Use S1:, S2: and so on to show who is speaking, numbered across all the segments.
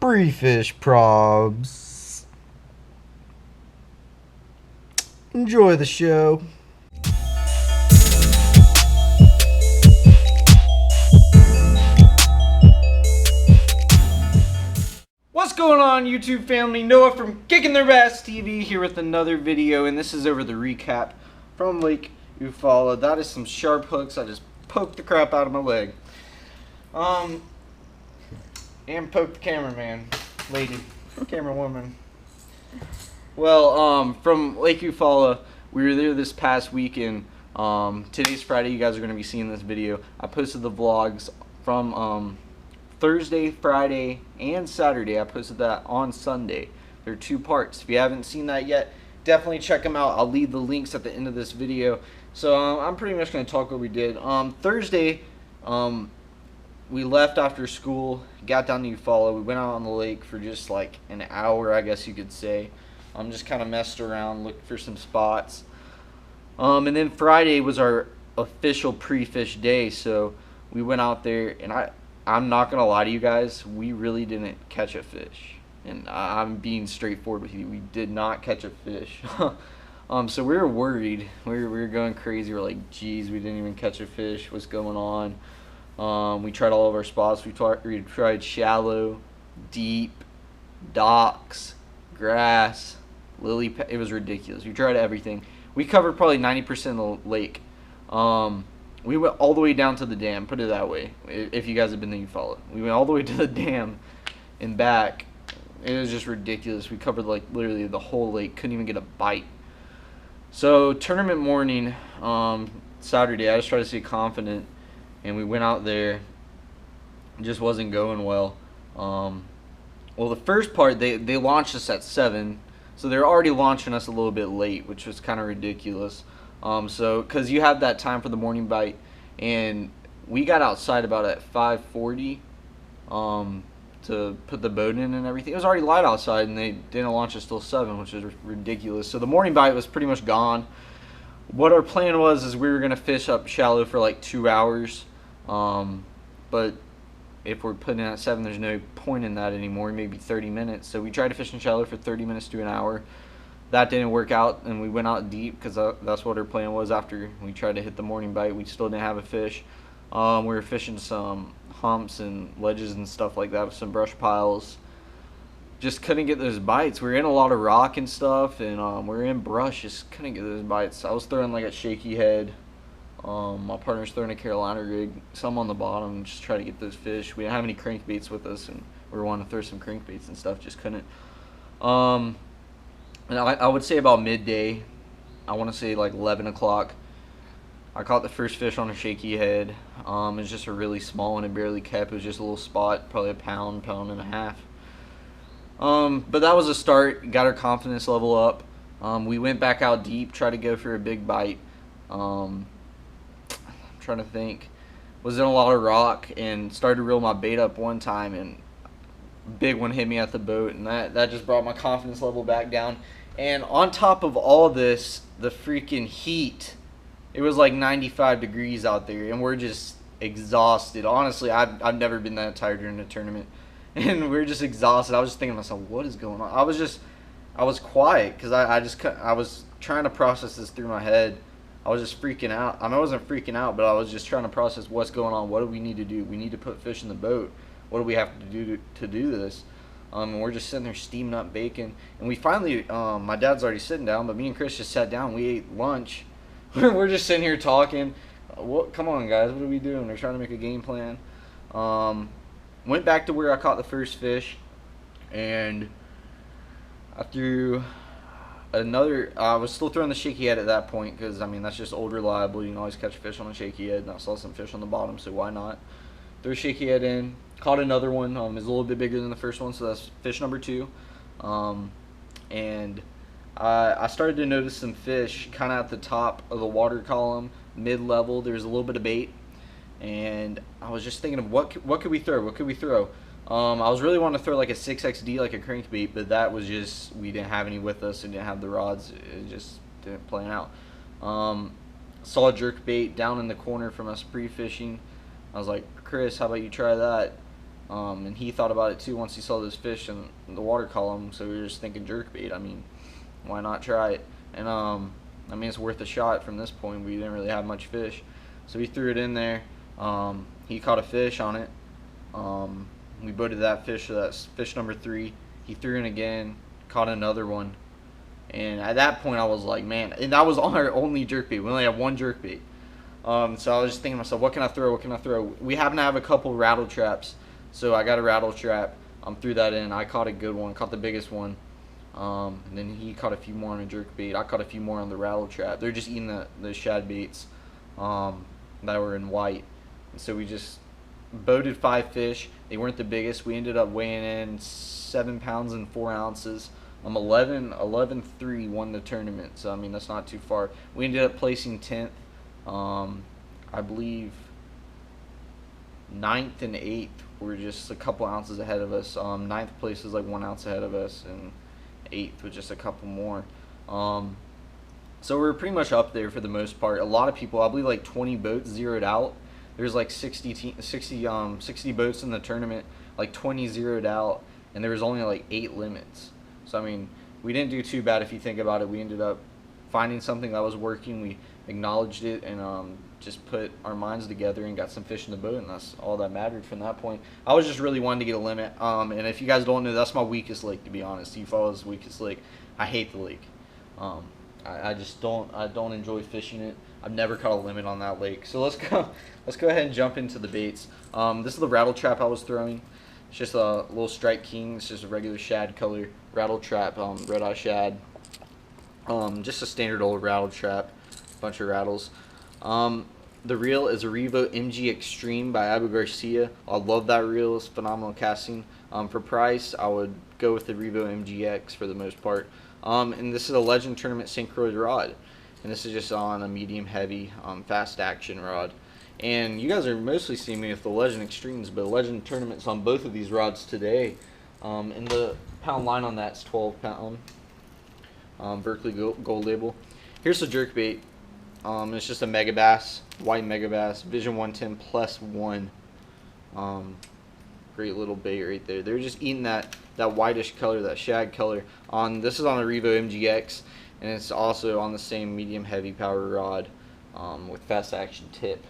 S1: pre-fish probs. Enjoy the show. What's going on, YouTube family? Noah from Kicking Their Bass TV here with another video, and this is over the recap from Lake Eufaula. That is some sharp hooks. I just poked the crap out of my leg. And poked the cameraman, lady, camera woman. Well, from Lake Eufaula, we were there this past weekend. Today's Friday. You guys are going to be seeing this video. I posted the vlogs from Thursday, Friday, and Saturday. I posted that on Sunday. There are 2 parts. If you haven't seen that yet, definitely check them out. I'll leave the links at the end of this video. So I'm pretty much going to talk what we did. Thursday, we left after school, got down to Eufaula. We went out on the lake for just like an hour, I guess you could say. Just kind of messed around, looked for some spots. And then Friday was our official pre-fish day, so we went out there, and I'm not going to lie to you guys, we really didn't catch a fish. And I'm being straightforward with you. We did not catch a fish. So we were worried. We were going crazy. We were like, geez, we didn't even catch a fish. What's going on? We tried all of our spots. We tried shallow, deep, docks, grass, lily pad. It was ridiculous. We tried everything. We covered probably 90% of the lake. We went all the way down to the dam, put it that way, if you guys have been to Eufaula. We went all the way to the dam and back. It was just ridiculous. We covered like literally the whole lake, couldn't even get a bite. So tournament morning, Saturday, I just tried to stay confident, and we went out there. It just wasn't going well. Well, the first part, they launched us at 7, so they're already launching us a little bit late, which was kind of ridiculous. So, because you have that time for the morning bite, and we got outside about at 5:40 to put the boat in and everything. It was already light outside, and they didn't launch us till 7, which is ridiculous. So the morning bite was pretty much gone. What our plan was is we were going to fish up shallow for like 2 hours, but if we're putting in at 7, there's no point in that anymore, maybe 30 minutes. So we tried to fish in shallow for 30 minutes to an hour. That didn't work out, and we went out deep because that's what our plan was. After we tried to hit the morning bite, we still didn't have a fish. We were fishing some humps and ledges and stuff like that with some brush piles. Just couldn't get those bites. We were in a lot of rock and stuff, and we were in brush. Just couldn't get those bites. I was throwing like a shaky head. My partner's throwing a Carolina rig, some on the bottom, just try to get those fish. We didn't have any crankbaits with us, and we were wanting to throw some crankbaits and stuff, just couldn't. And I would say about midday, I want to say like 11 o'clock, I caught the first fish on a shaky head. It was just a really small one, it barely kept. It was just a little spot, probably a pound and a half. But that was a start, got our confidence level up. We went back out deep, tried to go for a big bite. I'm trying to think. Was in a lot of rock and started to reel my bait up one time, and big one hit me at the boat, and that just brought my confidence level back down. And on top of all this, the freaking heat, it was like 95 degrees out there, and we're just exhausted. Honestly, I've never been that tired during a tournament, and we're just exhausted. I was just thinking to myself, what is going on? I was quiet because I was trying to process this through my head. I was just freaking out. I mean, I wasn't freaking out, but I was just trying to process what's going on. What do we need to do? We need to put fish in the boat. What do we have to do to do this? And we're just sitting there steaming up bacon. And we finally, my dad's already sitting down, but me and Chris just sat down. We ate lunch. We're just sitting here talking. Come on, guys. What are we doing? We're trying to make a game plan. Went back to where I caught the first fish. And I threw another. I was still throwing the shaky head at that point because, I mean, that's just old reliable. You can always catch a fish on a shaky head. And I saw some fish on the bottom, so why not? Threw a shaky head in. Caught another one. It's a little bit bigger than the first one, so that's fish number 2. And I started to notice some fish kind of at the top of the water column, mid-level. There's a little bit of bait, and I was just thinking of what could we throw? What could we throw? I was really wanting to throw like a 6XD, like a crankbait, but that was just, we didn't have any with us. We didn't have the rods. It just didn't plan out. Saw a jerkbait down in the corner from us pre-fishing. I was like, Chris, how about you try that? And he thought about it too once he saw those fish in the water column. So we were just thinking jerkbait. I mean, why not try it? And I mean, it's worth a shot from this point. We didn't really have much fish, so we threw it in there. He caught a fish on it. We boated that fish, so that's fish number 3. He threw in again, caught another one, and at that point I was like, man, and that was our only jerkbait. We only had one jerkbait. So I was just thinking to myself, what can I throw? What can I throw? We happen to have a couple rattle traps, so I got a rattle trap. Threw that in. I caught a good one, caught the biggest one. And then he caught a few more on a jerkbait. I caught a few more on the rattle trap. They're just eating the shad baits that were in white. And so we just boated 5 fish. They weren't the biggest. We ended up weighing in 7 pounds and 4 ounces. 11-3 won the tournament. So I mean, that's not too far. We ended up placing 10th. I believe 9th and 8th were just a couple ounces ahead of us. 9th place is like 1 ounce ahead of us, and 8th with just a couple more. So we're pretty much up there for the most part. A lot of people, I believe like 20 boats zeroed out. There's like 60 boats in the tournament, like 20 zeroed out, and there was only like 8 limits. So I mean, we didn't do too bad if you think about it. We ended up finding something that was working. We acknowledged it and just put our minds together and got some fish in the boat, and that's all that mattered from that point. I was just really wanting to get a limit, and if you guys don't know, that's my weakest lake, to be honest. Eufaula's weakest lake. I hate the lake. I just don't enjoy fishing it. I've never caught a limit on that lake. So let's go ahead and jump into the baits. This is the rattle trap I was throwing. It's just a little Strike King. It's just a regular shad color rattle trap, red eye shad. Just a standard old rattle trap, bunch of rattles. The reel is a Revo MG Extreme by Abu Garcia. I love that reel. It's phenomenal casting. For price, I would go with the Revo MGX for the most part. And this is a Legend Tournament Synchroid rod. And this is just on a medium heavy fast action rod. And you guys are mostly seeing me with the Legend Extremes, but Legend Tournament's on both of these rods today. And the pound line on that's 12 pound. Berkeley gold label. Here's the jerkbait. It's just a mega bass, white mega bass, Vision 110 plus 1. Great little bait right there. They're just eating that whitish color, that shad color. This is on a Revo MGX, and it's also on the same medium heavy power rod with fast action tip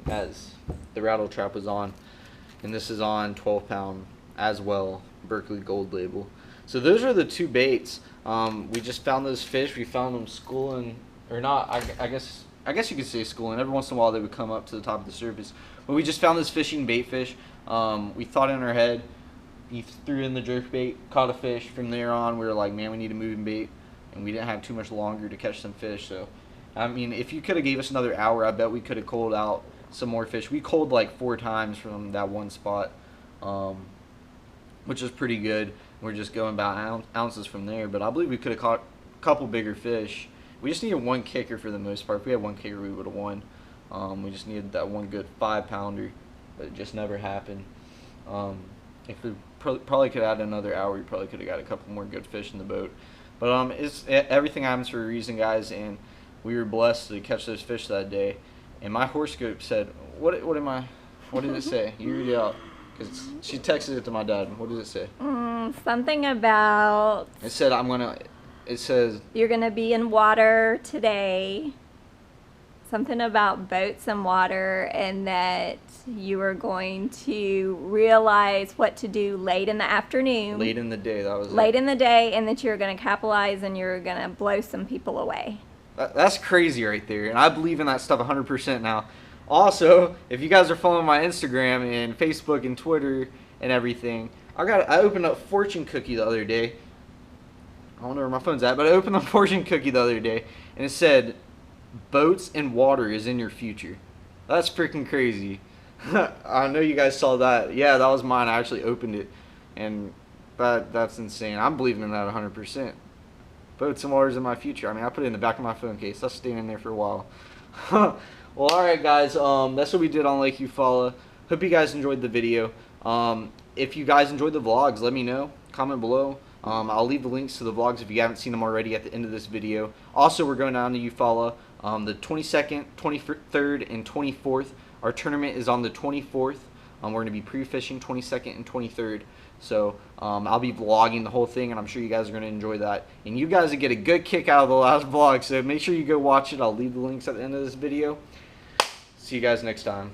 S1: as the rattle trap was on. And this is on 12 pound as well, Berkeley gold label. So those are the 2 baits. We just found those fish. We found them schooling, or not. I guess you could say schooling. Every once in a while they would come up to the top of the surface. But we just found this fishing bait fish. We thought in our head. He threw in the jerkbait, caught a fish. From there on, we were like, man, we need a moving bait, and we didn't have too much longer to catch some fish. So, I mean, if you could have gave us another hour, I bet we could have culled out some more fish. We culled like 4 times from that one spot, which is pretty good. We're just going about ounces from there, but I believe we could have caught a couple bigger fish. We just needed 1 kicker for the most part. If we had 1 kicker, we would have won. We just needed that 1 good 5-pounder, but it just never happened. If we probably could add another hour, we probably could have got a couple more good fish in the boat. But everything happens for a reason, guys, and we were blessed to catch those fish that day. And my horoscope said, what did it say? You read it out, because she texted it to my dad. What did it say?
S2: Something about...
S1: It said it says...
S2: You're going to be in water today. Something about boats and water, and that you are going to realize what to do late in the afternoon.
S1: Late in the day, that was
S2: late in the day, and that you're going to capitalize and you're going to blow some people away.
S1: That's crazy right there, and I believe in that stuff 100% now. Also, if you guys are following my Instagram and Facebook and Twitter and everything, I opened up Fortune Cookie the other day. I don't know where my phone's at, but I opened up Fortune Cookie the other day, and it said, boats and water is in your future. That's freaking crazy. I know you guys saw that. Yeah, that was mine. I actually opened it, and that's insane. I'm believing in that 100%. Boats and water is in my future. I mean, I put it in the back of my phone case. That's staying in there for a while. Well, alright guys, that's what we did on Lake Eufaula. Hope you guys enjoyed the video. If you guys enjoyed the vlogs, let me know. Comment below. I'll leave the links to the vlogs if you haven't seen them already at the end of this video. Also, we're going down to Eufaula the 22nd, 23rd, and 24th. Our tournament is on the 24th. We're going to be pre-fishing 22nd and 23rd. So I'll be vlogging the whole thing, and I'm sure you guys are going to enjoy that. And you guys will get a good kick out of the last vlog, so make sure you go watch it. I'll leave the links at the end of this video. See you guys next time.